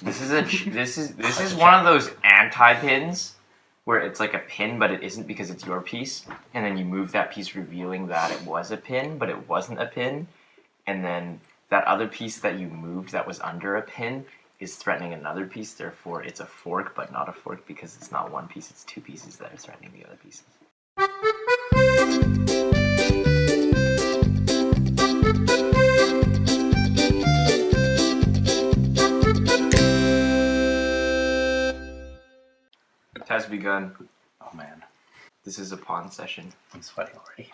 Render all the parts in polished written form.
This is one of those anti-pins where it's like a pin, but it isn't because it's your piece, and then you move that piece, revealing that it was a pin, but it wasn't a pin, and then that other piece that you moved that was under a pin is threatening another piece. Therefore, it's a fork, but not a fork because it's not one piece; it's two pieces that are threatening the other pieces. It has begun. Oh man, This is a pawn session. I'm sweating already.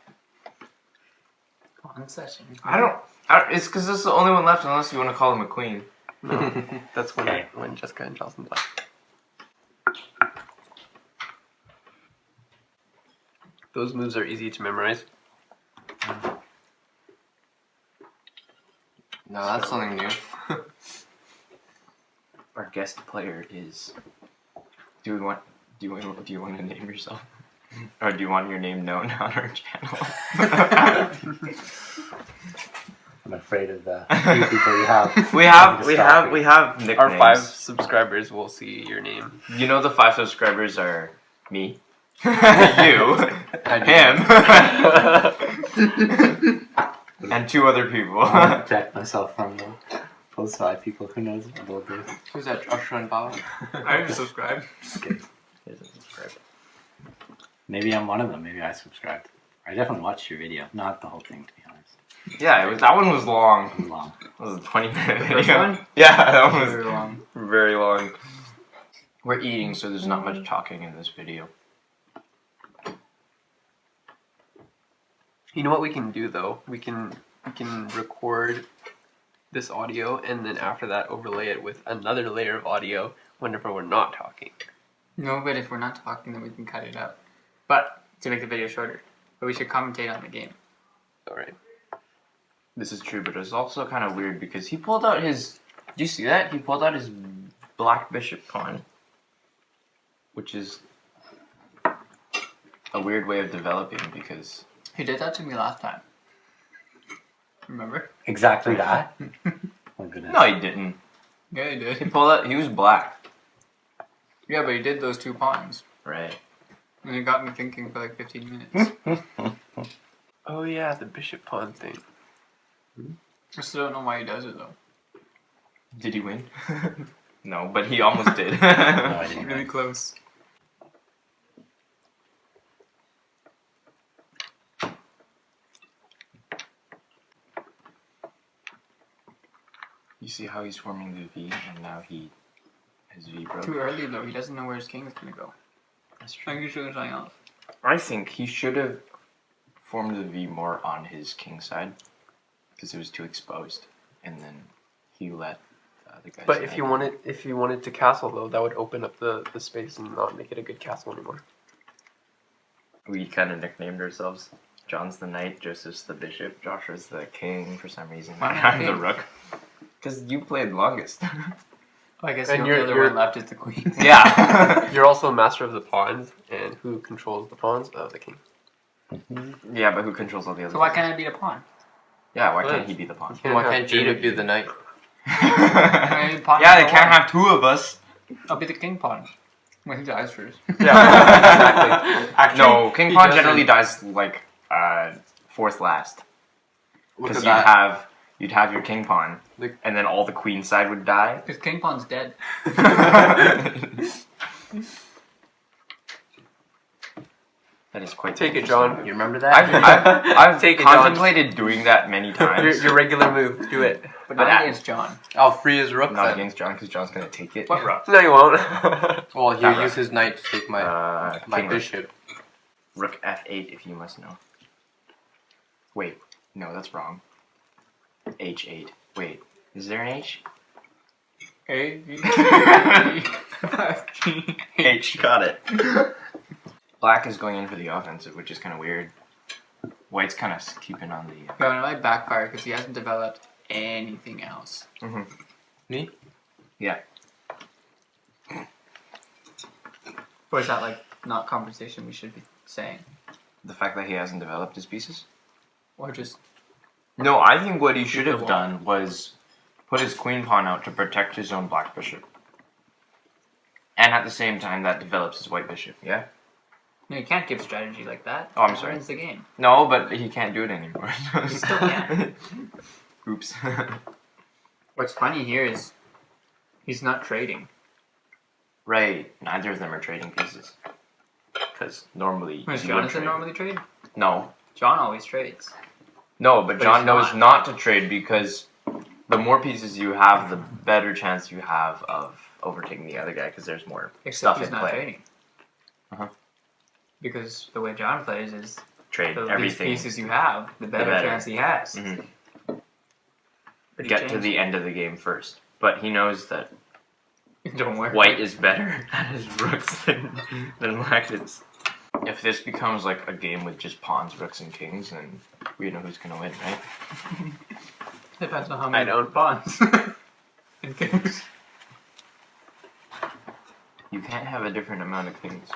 Pawn session. It's because this is the only one left, unless you want to call him a queen. No, that's when Jessica and Jocelyn left. Those moves are easy to memorize. No, that's something new. Our guest player is. Do you want to name yourself, or do you want your name known on our channel? I'm afraid of the few people we have. We have nicknames. Our 5 subscribers will see your name. You know the 5 subscribers are me, you, him, and 2 other people. I'll protect myself from those 5 people. Who knows about this? Who's that? Joshua and Bob? I already subscribed. Okay. Maybe I'm one of them. Maybe I subscribed. I definitely watched your video. Not the whole thing, to be honest. Yeah, that one was long. It was long. It was a 20-minute video. First one? Yeah, that one was Very long. very long. We're eating, so there's not much talking in this video. You know what we can do though? We can record this audio and then after that overlay it with another layer of audio whenever we're not talking. No, but if we're not talking, then we can cut it out. But to make the video shorter. But we should commentate on the game. Alright. This is true, but it's also kind of weird because he pulled out his... Do you see that? He pulled out his black bishop pawn. Which is a weird way of developing because... He did that to me last time. Remember? Exactly that? Oh, goodness. No, he didn't. Yeah, he did. He pulled out... He was black. Yeah, but he did those 2 pawns. Right. And it got me thinking for like 15 minutes. Oh yeah, the bishop pawn thing. I still don't know why he does it though. Did he win? No, but he almost did. No, I didn't. Really close. You see how he's forming the V, and now his V broke. Too early though. He doesn't know where his king is gonna go. That's I true. think he should have something else. I think he should have formed the V more on his king side, because it was too exposed, and then he let the guys. But if you wanted to castle though, that would open up the space and not make it a good castle anymore. We kind of nicknamed ourselves. John's the knight, Joseph's the bishop, Joshua's the king for some reason. Why am I I'm the king? rook. Because you played longest. Oh, I guess And the you're- other you're- one left is the queen. Yeah. You're also a master of the pawns, and who controls the pawns? The king. Yeah, but who controls all the other So why pieces? can't I beat a pawn? Yeah, why can't he be the pawn? Why can't Jada be the knight? I mean, pawn Yeah, they number can't one. have 2 of us. I'll be the king pawn. When he dies first. Yeah, exactly. No, king he pawn doesn't. generally dies like 4th last. Look Because at you'd have your king pawn, The- and then all the queen side would die. Because king pawn's dead. That is quite. Take it, interesting. John. You remember I've Take it, John. contemplated doing that many times. Your regular move. Do it. But But not I- against John. I'll free his rook Not then. against John, because John's gonna take it. What rook? No, you won't. Well, That he'll rook. use his knight to take my King rook. bishop. Rook F8, if you must know. Wait, no, that's wrong. H8. Wait, is there an H? A, B, H, got it. Black is going in for the offensive, which is kind of weird. White's kind of keeping on the... No, it might backfire because he hasn't developed anything else. Me? Yeah. Or is that like not conversation we should be saying? The fact that he hasn't developed his pieces? Or just No, I think what he should the have wall. done was put his queen pawn out to protect his own black bishop. And at the same time, that develops his white bishop, yeah? No, you can't give strategy like that. Oh, I'm That sorry. ruins the game. No, but he can't do it anymore. He still can. Oops. What's funny here is he's not trading. Right, neither of them are trading pieces. Because normally... Does you would Jonathan trade. normally trade? No. John always trades. No, but But John he's knows not. not to trade because the more pieces you have, the better chance you have of overtaking the other guy because there's more Except stuff he's in not play. trading. Uh-huh. Because the way John plays is Trade the least everything. pieces you have, the better, better. chance he has. Mhm. But he Get to changed the end of the game first. But he knows that it. Don't worry. white is better at his rooks than black is. If this becomes like a game with just pawns, rooks, and kings, then we know who's gonna win, right? Depends on how I many don't. bonds. And kings. You can't have a different amount of kings.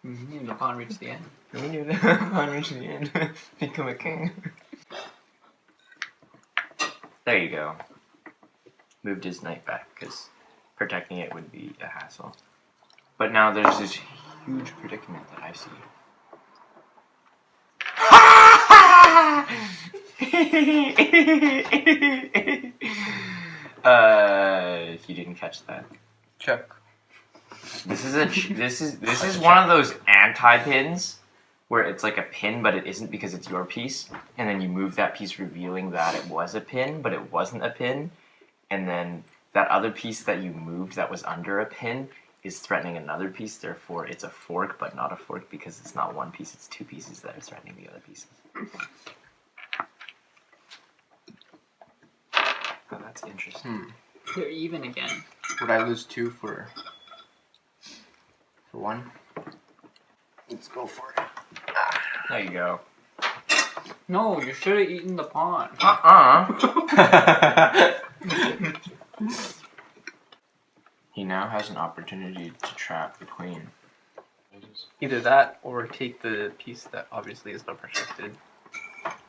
The pawn reaches the end. We knew that pawn reaching the end. Become a king. There you go. Moved his knight back because protecting it would be a hassle. But now there's this huge predicament that I see. You didn't catch that. Check. This is one of those anti-pins where it's like a pin, but it isn't because it's your piece, and then you move that piece, revealing that it was a pin, but it wasn't a pin, and then that other piece that you moved that was under a pin is threatening another piece. Therefore, it's a fork, but not a fork because it's not one piece; it's two pieces that are threatening the other pieces. Oh, that's interesting. They're even again. Would I lose 2 for 1? Let's go for it. There you go. No, you should have eaten the pawn. He now has an opportunity to trap the queen. Either that or take the piece that obviously is not protected.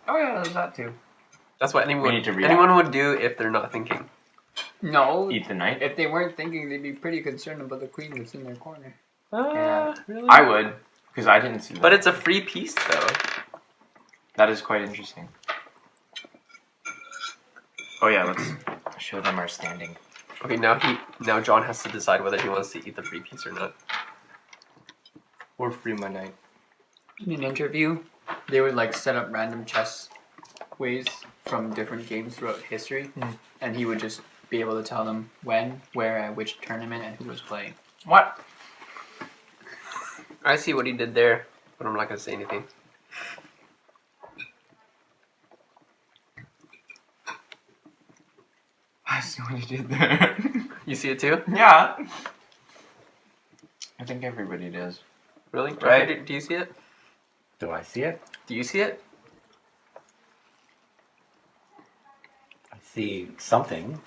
Oh yeah, there's that too. That's what We need to react. anyone would do if they're not thinking. No. Eat the knight. If they weren't thinking, they'd be pretty concerned about the queen that's in their corner. Really? I would, because I didn't see that. But it's a free piece, though. That is quite interesting. Oh yeah, let's show them our standing. Okay, now John has to decide whether he wants to eat the free piece or not. Or free my knight. In an interview, they would like set up random chess ways from different games throughout history, and he would just be able to tell them when, where, at which tournament, and who was playing. What? I see what he did there, but I'm not gonna say anything. I see what he did there. You see it too? Yeah. I think everybody does. Really? Right. Okay, do you see it? Do I see it? Do you see it? I see something.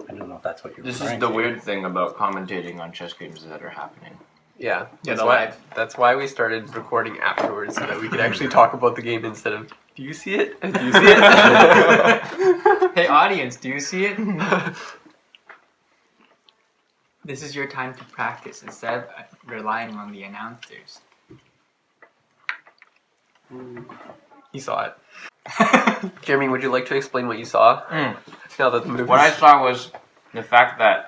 I don't know if that's what you're This is referring the to. weird thing about commentating on chess games that are happening. Yeah. Yeah, That's why we started recording afterwards so that we could actually talk about the game instead of. Do you see it? Do you see it? Hey audience, do you see it? This is your time to practice instead of relying on the announcers. He saw it. Jeremy, would you like to explain what you saw? Now that the movie. What I saw was the fact that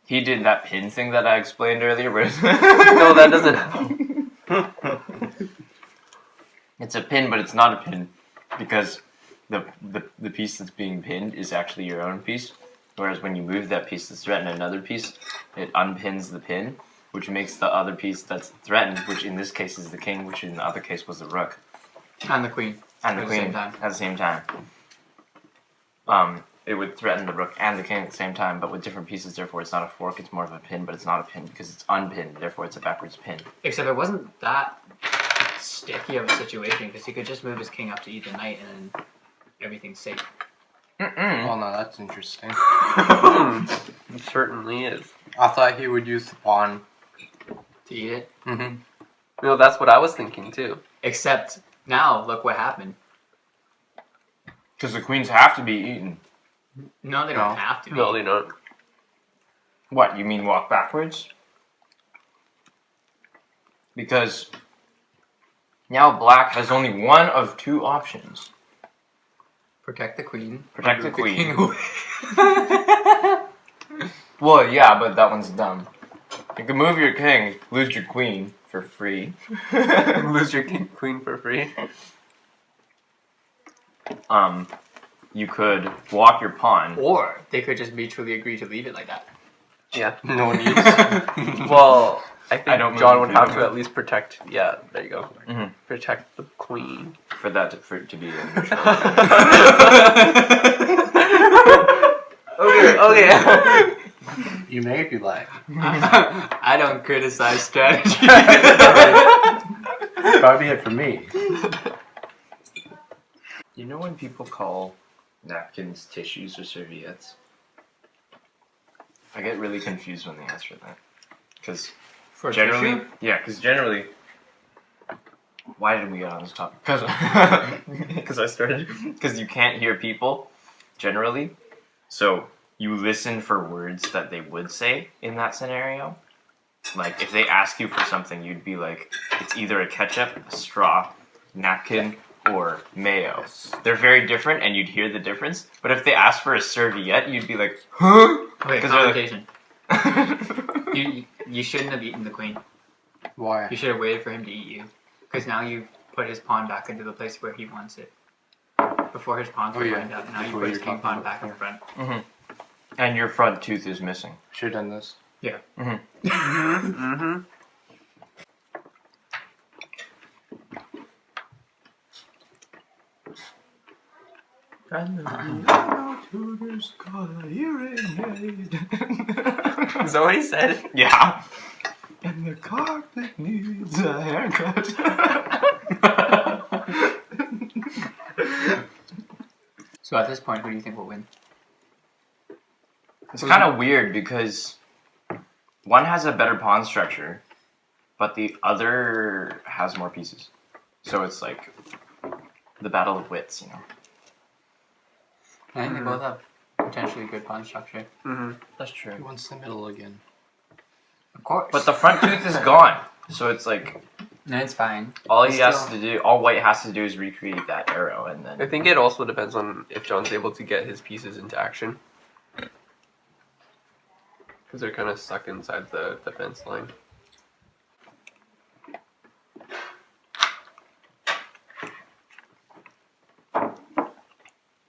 he did that pin thing that I explained earlier. Where No, that doesn't help. It's a pin, but it's not a pin because the piece that's being pinned is actually your own piece. Whereas when you move that piece that's threatened another piece, it unpins the pin, which makes the other piece that's threatened, which in this case is the king, which in the other case was the rook. And the queen. And the At the queen same time. at the same time. It would threaten the rook and the king at the same time, but with different pieces, therefore it's not a fork, it's more of a pin, but it's not a pin because it's unpinned, therefore it's a backwards pin. Except it wasn't that sticky of a situation because he could just move his king up to eat the knight and then everything's safe. Oh no, that's interesting. It certainly is. I thought he would use the pawn. To eat it. Mm-hmm. No, that's what I was thinking too. Except now, look what happened. Because the queens have to be eaten. No, they don't have to. No, they don't. What, you mean walk backwards? Because now black has only one of two options. Protect the queen. Protect the Move queen. king away. Well, yeah, but that one's dumb. You can move your king, lose your queen for free. Lose your queen for free. You could walk your pawn. Or they could just mutually agree to leave it like that. Yeah. No needs. Well, I think I don't John move would have freedom. to at least protect. Yeah, there you go. Mhm. Protect the queen. For that to, for it to be a neutral. Okay. You may if you like. I don't criticize strategy. Probably it for me. You know when people call napkins tissues or serviettes? I get really confused when they answer that. Because For generally, tissue? yeah, because generally, why did we get on this topic? Because because you can't hear people generally, so you listen for words that they would say in that scenario. Like if they ask you for something, you'd be like, it's either a ketchup, a straw, napkin, or mayo. They're very different, and you'd hear the difference. But if they ask for a serviette, you'd be like, huh? Wait, 'Cause they're like- connotation. You shouldn't have eaten the queen. Why? You should have waited for him to eat you. Because now you've put his pawn back into the place where he wants it. Before his pawns were lined up, now you Before put his you're king talking pawn about back in front. And your front tooth is missing. Should have done this. Mm-hmm. Is that what he said? Yeah. And the carpet needs a haircut. So at this point, who do you think will win? It's kind of weird because one has a better pawn structure, but the other has more pieces. So it's like the battle of wits, you know. I think they both have potentially good pawn structure. Mm-hmm. That's true. He wants the middle again. Of course. But the front tooth is gone. So it's like No, it's fine. all It's he has still- to do, all white has to do is recreate that arrow, and I then think it also depends on if John's able to get his pieces into action. Because they're kind of stuck inside the fence line.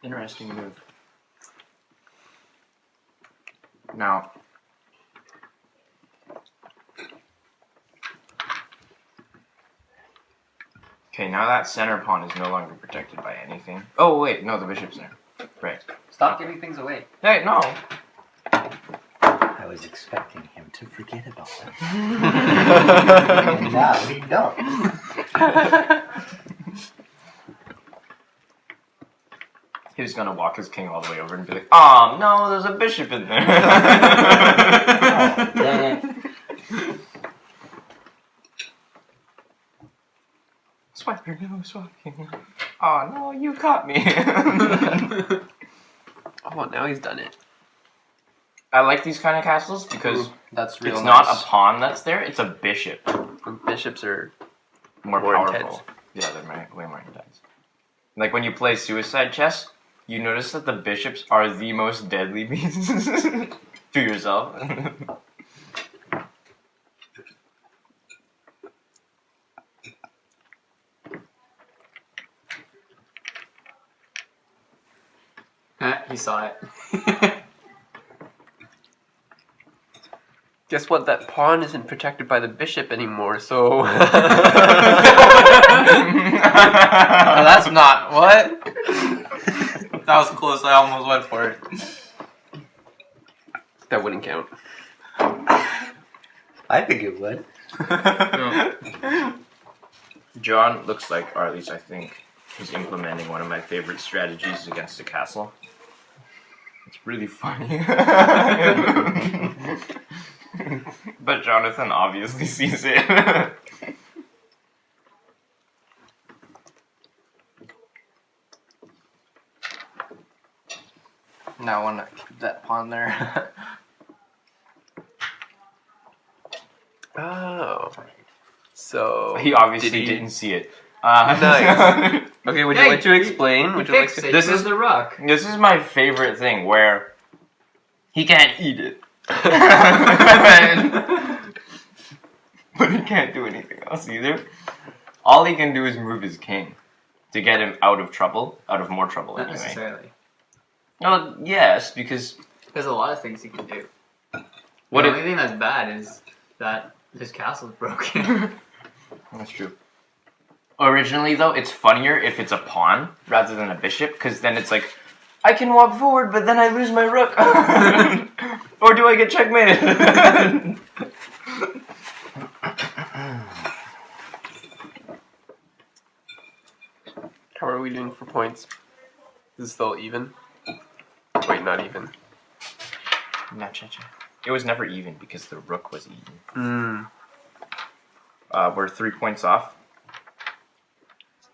interesting move. Now, okay, now that center pawn is no longer protected by anything. Oh wait, no, the bishop's there. Right. Stop giving things away. Hey, no. I was expecting him to forget about that. And now he don't. He was gonna walk his king all the way over and be like, "Oh no, there's a bishop in there." Oh, dang it. Swipe your nose, swiping. Oh no, you caught me. Oh, now he's done it. I like these kind of castles because That's real it's nice. not a pawn that's there; it's a bishop. And bishops are More More powerful. intense. Yeah, they're way more intense. Like when you play suicide chess, you notice that the bishops are the most deadly pieces to yourself. He saw it. Guess what? That pawn isn't protected by the bishop anymore, so... Oh, that's not what. That was close. I almost went for it. that wouldn't count. I think it would. John looks like, or at least I think, he's implementing one of my favorite strategies against a castle. It's really funny. But Jonathan obviously sees it. that pawn there. Oh. So He obviously did he- didn't see it. Nice. Okay, would you Hey, like to explain? Would you like Fix to? it. This This is- is the rook. This is my favorite thing where he can't eat it. But he can't do anything else either. All he can do is move his king to get him out of trouble, out of more trouble Not anyway. necessarily. No, yes, because There's a lot of things he can do. what The it, only thing that's bad is that his castle's broken. that's true. Originally, though, it's funnier if it's a pawn rather than a bishop, because then it's like, I can walk forward, but then I lose my rook. Or do I get checkmated? How are we doing for points? Is it still even? Wait, not even. Not cha-cha. It was never even because the rook was eaten. Hmm. We're 3 points off.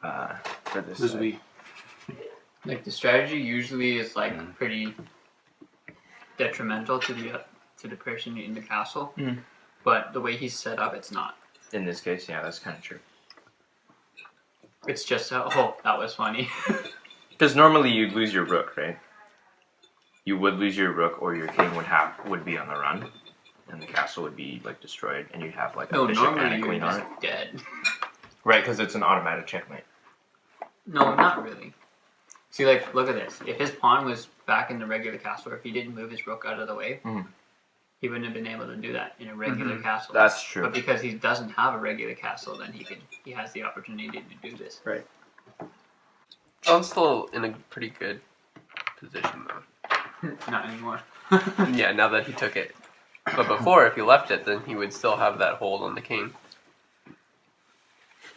For this. Who's side. we? Like the strategy usually is like pretty detrimental to the person in the castle, but the way he's set up, it's not. In this case, yeah, that's kind of true. It's just oh, that was funny. Because normally you'd lose your rook, right? You would lose your rook, or your king would be on the run, and the castle would be like destroyed, and you'd have like a No, bishop and normally a you're queen on just it. dead. Right, because it's an automatic checkmate. No, not really. See, like, look at this. If his pawn was back in the regular castle, or if he didn't move his rook out of the way, he wouldn't have been able to do that in a regular castle. That's true. But because he doesn't have a regular castle, then he has the opportunity to do this. I'm still in a pretty good position though. Not anymore. Yeah, now that he took it. But before, if he left it, then he would still have that hold on the king.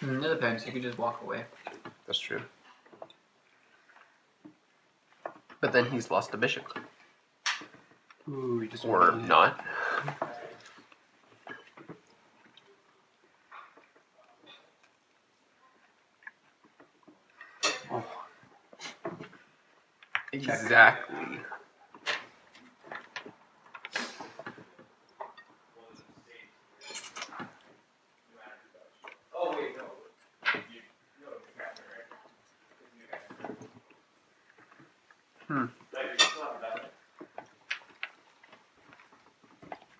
It depends. You could just walk away. That's true. But then he's lost a bishop. Ooh, we just Or won. not. Oh. Exactly.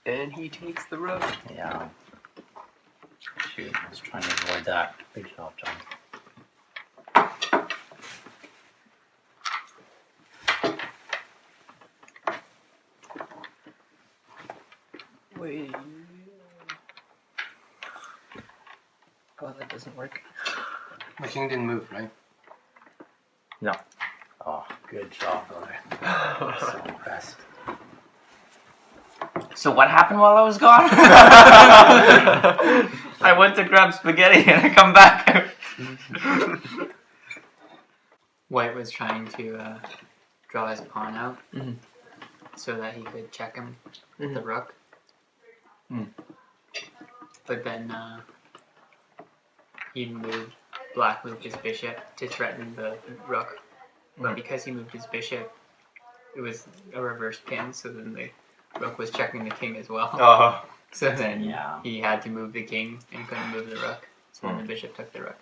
And he takes the rook. Yeah. Shoot, I was trying to avoid that. Good job, John. Wait. Oh, that doesn't work. My king didn't move, right? No. Oh, good job, brother. So impressed. So what happened while I was gone? I went to grab spaghetti and I come back. White was trying to draw his pawn out so that he could check him with the rook. But then he Black moved his bishop to threaten the rook. But because he moved his bishop, it was a reverse pin, so then the rook was checking the king as well. So then Yeah. he had to move the king and couldn't move the rook. So then the bishop took the rook.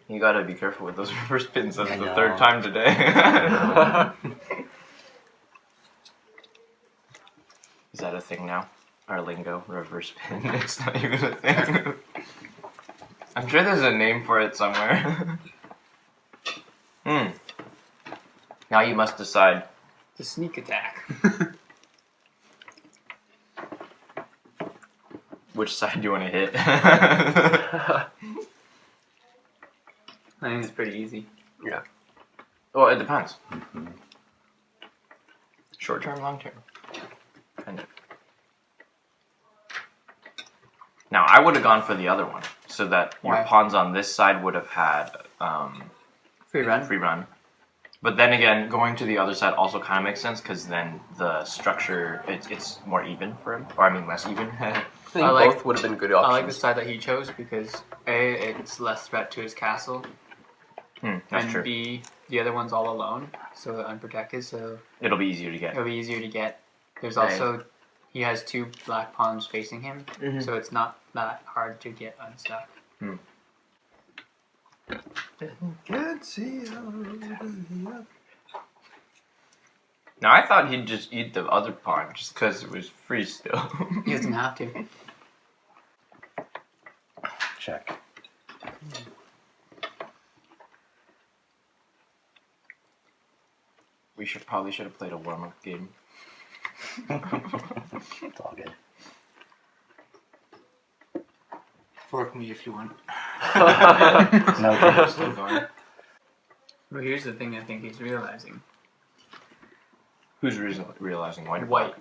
You gotta be careful with those reverse pins. That's I the know. third time today. Is that a thing now? Our lingo, reverse pin. It's not even a thing. I'm sure there's a name for it somewhere. Now you must decide. The sneak attack. Which side you want to hit. I think it's pretty easy. Well, it depends. Short term, long term. Kind of. Now, I would have gone for the other one, so that your Why? pawns on this side would have had Free run. free run. But then again, going to the other side also kind of makes sense, because then the structure, it's more even for him. Or, I mean, less even. I think I like- both would have been good I options. like the side that he chose because A, it's less threat to his castle, That's and true. B, the other one's all alone, so unprotected. So It'll be easier to get. it'll be easier to get. There's Right. also he has 2 black pawns facing him, Mhm. so it's not that hard to get unstuck. Can't see Now I thought he'd just eat the other pawn just because it was free still. He doesn't have to. Check. We probably should have played a warm-up game. It's all good. Fork me if you want. No, Still going. But here's the thing I think he's realizing. Who's realizing white? White.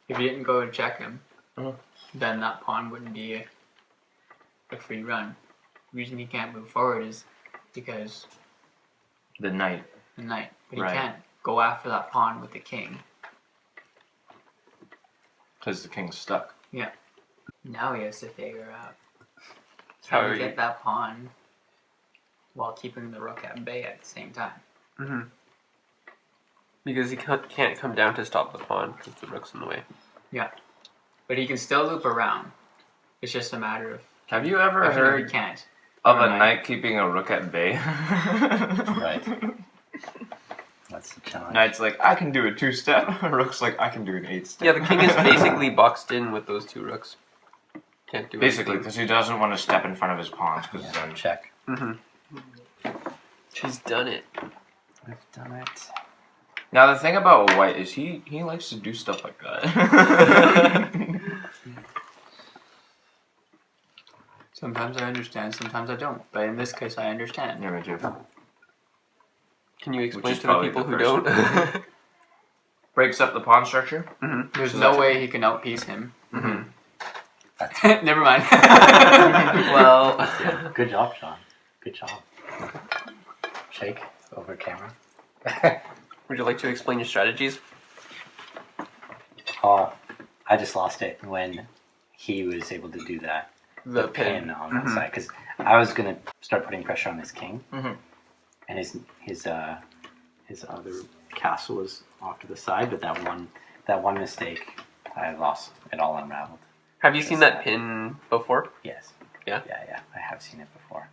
If you didn't go and check him, Uh-huh. then that pawn wouldn't be a free run. The reason he can't move forward is because The knight. the knight. But Right. he can't go after that pawn with the king. Because the king's stuck. Now he has to figure out How how are to you- get that pawn while keeping the rook at bay at the same time. Mm-hmm. Because he can't come down to stop the pawn because the rook's in the way. But he can still loop around. It's just a matter of Have you ever if he heard can't. of a Never mind. knight keeping a rook at bay? right. That's the challenge. Knight's like, I can do a 2-step. Rook's like, I can do an 8-step. Yeah, the king is basically boxed in with those 2 rooks. Can't do Basically, anything. because he doesn't want to step in front of his pawns. Because Yeah, check. She's done it. We've done it. now the thing about white is he likes to do stuff like that. Sometimes I understand, sometimes I don't. But in this case, I understand. Yeah, me too. Can you explain is to the probably people the who first. don't? Breaks up the pawn structure. There's So no that's- way he can outpiece him. Mm-hmm. Never mind. Well, Yeah. Good job, Sean. Good job. Shake over camera. would you like to explain your strategies? I just lost it when he was able to do that. The Pin on one side, because I was gonna start putting pressure on his king, Mhm. and his other castle was off to the side. But that one mistake, I lost it all unraveled. Have you seen that pin before? Yes. Yeah? Yeah. I have seen it before.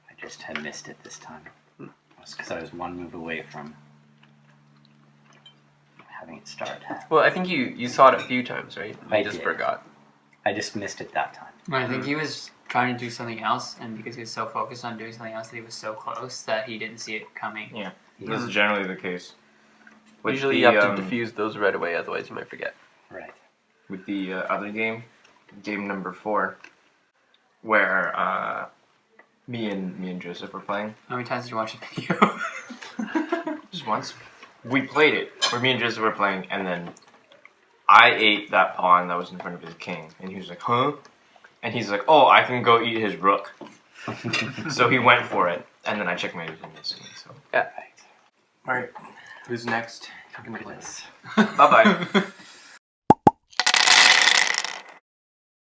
I just had missed it this time. It was because I was one move away from having it start. Well, I think you saw it a few times, right? I You just did. forgot. I just missed it that time. I think he was trying to do something else, and because he was so focused on doing something else, that he was so close that he didn't see it coming. Yeah. That's generally the case. With Usually the, you have to diffuse those right away, otherwise you might forget. Right. with the other game number 4, where me and Joseph were playing. How many times did you watch the video? Just once. We played it, where me and Joseph were playing, and then I ate that pawn that was in front of his king, and he was like, huh? And he's like, oh, I can go eat his rook. So he went for it, and then I checkmated him instantly. So Yeah. Alright, who's next? Bliss. Bye-bye.